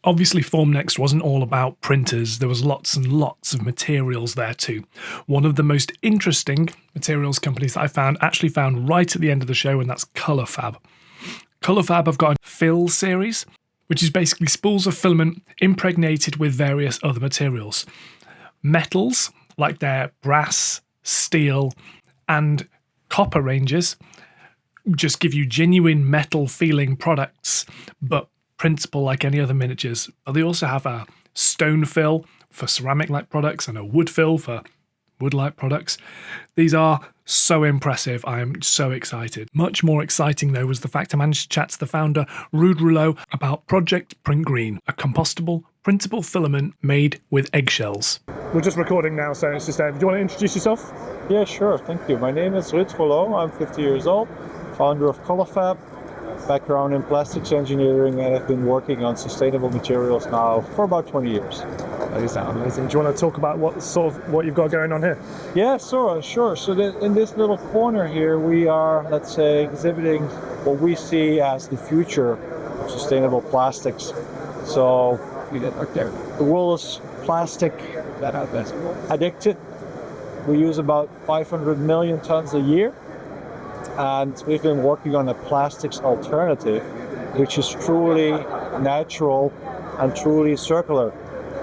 Obviously, FormNext wasn't all about printers. There was lots and lots of materials there too. One of the most interesting materials companies that I actually found right at the end of the show, and that's ColorFabb. ColorFabb have got a fill series, which is basically spools of filament impregnated with various other materials. Metals, like their brass, steel, and copper ranges, just give you genuine metal feeling products, but printable like any other miniatures. But they also have a stone fill for ceramic-like products and a wood fill for wood-like products. These are so impressive. I am so excited. Much more exciting though was the fact I managed to chat to the founder, Ruud Rouleau, about Project Print Green, a compostable, printable filament made with eggshells. We're just recording now, so it's just do you want to introduce yourself? Yeah, sure, thank you. My name is Ruud Rouleau. I'm 50 years old, founder of ColorFabb, background in plastics engineering, and I've been working on sustainable materials now for about 20 years. You sound amazing. Do you want to talk about what you've got going on here? Yeah, sure. So in this little corner here, we are, let's say, exhibiting what we see as the future of sustainable plastics. So the world is plastic addicted. We use about 500 million tons a year. And we've been working on a plastics alternative, which is truly natural and truly circular.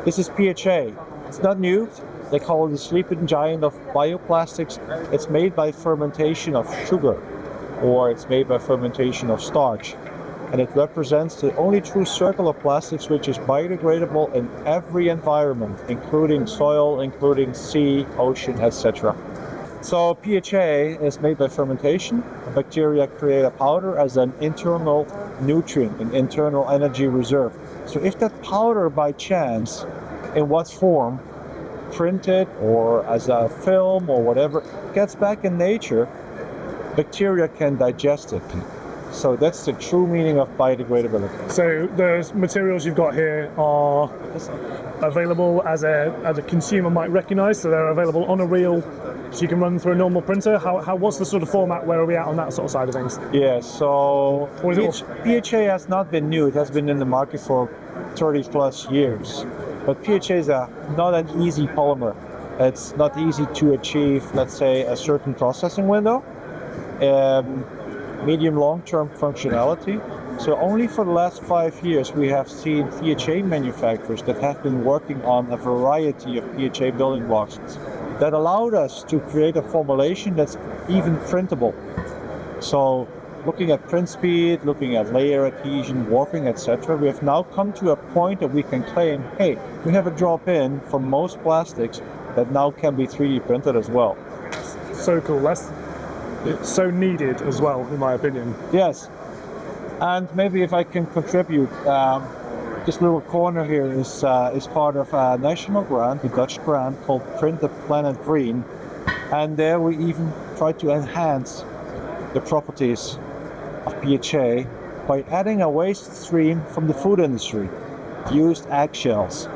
This is PHA. It's not new. They call it the sleeping giant of bioplastics. It's made by fermentation of sugar, or it's made by fermentation of starch. And it represents the only true circular plastics which is biodegradable in every environment, including soil, including sea, ocean, etc. So PHA is made by fermentation. Bacteria create a powder as an internal nutrient, an internal energy reserve. So if that powder by chance, in what form, printed or as a film or whatever, gets back in nature, bacteria can digest it. So that's the true meaning of biodegradability. So the materials you've got here are available as a consumer might recognize, so they're available on a reel, so you can run through a normal printer. What's the sort of format? Where are we at on that sort of side of things? Yeah, so PHA has not been new. It has been in the market for 30 plus years. But PHA is not an easy polymer. It's not easy to achieve, let's say, a certain processing window. Medium long-term functionality. So only for the last 5 years we have seen PHA manufacturers that have been working on a variety of PHA building blocks that allowed us to create a formulation that's even printable. So looking at print speed, looking at layer adhesion, warping, etc., we have now come to a point that we can claim, hey, we have a drop-in for most plastics that now can be 3D printed as well. So cool. It's so needed as well, in my opinion. Yes, and maybe if I can contribute, this little corner here is part of a national grant, a Dutch grant called Print the Planet Green, and there we even try to enhance the properties of PHA by adding a waste stream from the food industry, used eggshells.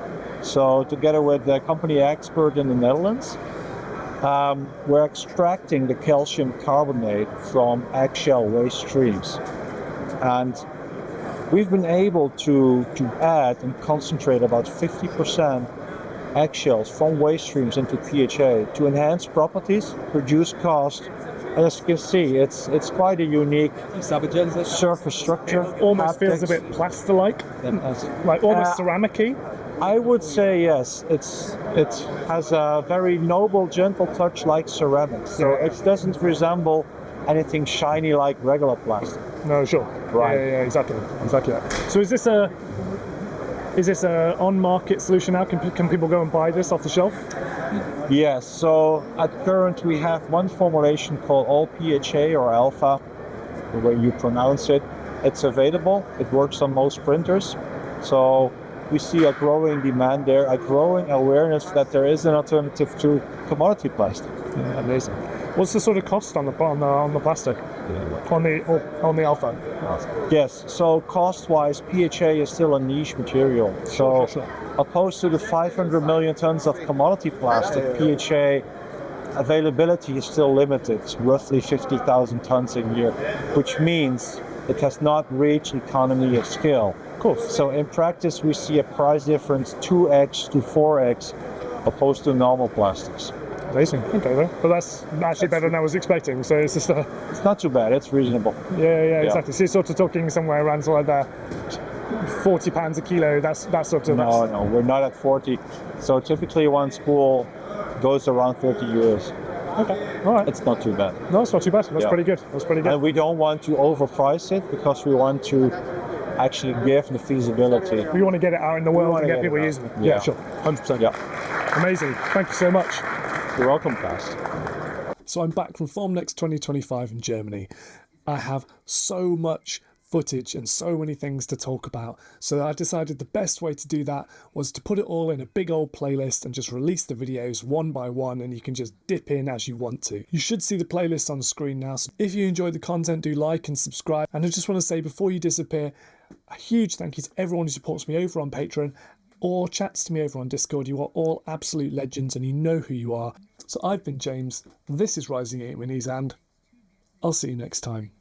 So together with the company expert in the Netherlands, we're extracting the calcium carbonate from eggshell waste streams. And we've been able to add and concentrate about 50% eggshells from waste streams into PHA to enhance properties, reduce cost, and as you can see, it's quite a unique surface structure. It almost feels a bit plaster-like, like almost ceramic-y. I would say yes. It has a very noble, gentle touch like ceramics. So it doesn't resemble anything shiny like regular plastic. No, sure. Right. Yeah, exactly that. So is this a on-market solution now? Can people go and buy this off the shelf? Yes. So at current we have one formulation called All PHA or Alpha, the way you pronounce it. It's available. It works on most printers. So we see a growing demand there, a growing awareness that there is an alternative to commodity plastic. Yeah, amazing. What's the sort of cost on the plastic? On the Alpha? Yes. So cost-wise, PHA is still a niche material. So opposed to the 500 million tons of commodity plastic, PHA availability is still limited, roughly 50,000 tons a year, which means it has not reached economy of scale. Of course. So in practice, we see a price difference 2x to 4x opposed to normal plastics. Amazing. Okay, then. But that's actually better than I was expecting. So it's just It's not too bad. It's reasonable. yeah, exactly. So you're sort of talking somewhere around sort of the £40 a kilo. That's sort of No, we're not at 40. So typically one spool goes around 30 euros. Okay, all right. It's not too bad. No, it's not too bad. That's pretty good. That's pretty good. And we don't want to overprice it because we want to actually give the feasibility. We want to get it out in the world and get people it out. using it. Yeah. Sure. 100%. Yeah. Amazing. Thank you so much. You're welcome, Cast. So I'm back from FormNext 2025 in Germany. I have so much footage and so many things to talk about. So I decided the best way to do that was to put it all in a big old playlist and just release the videos one by one, and you can just dip in as you want to. You should see the playlist on the screen now. So if you enjoyed the content, do like and subscribe. And I just want to say before you disappear, a huge thank you to everyone who supports me over on Patreon or chats to me over on Discord. You are all absolute legends and you know who you are. So I've been James, this is RisingApe Minis, and I'll see you next time.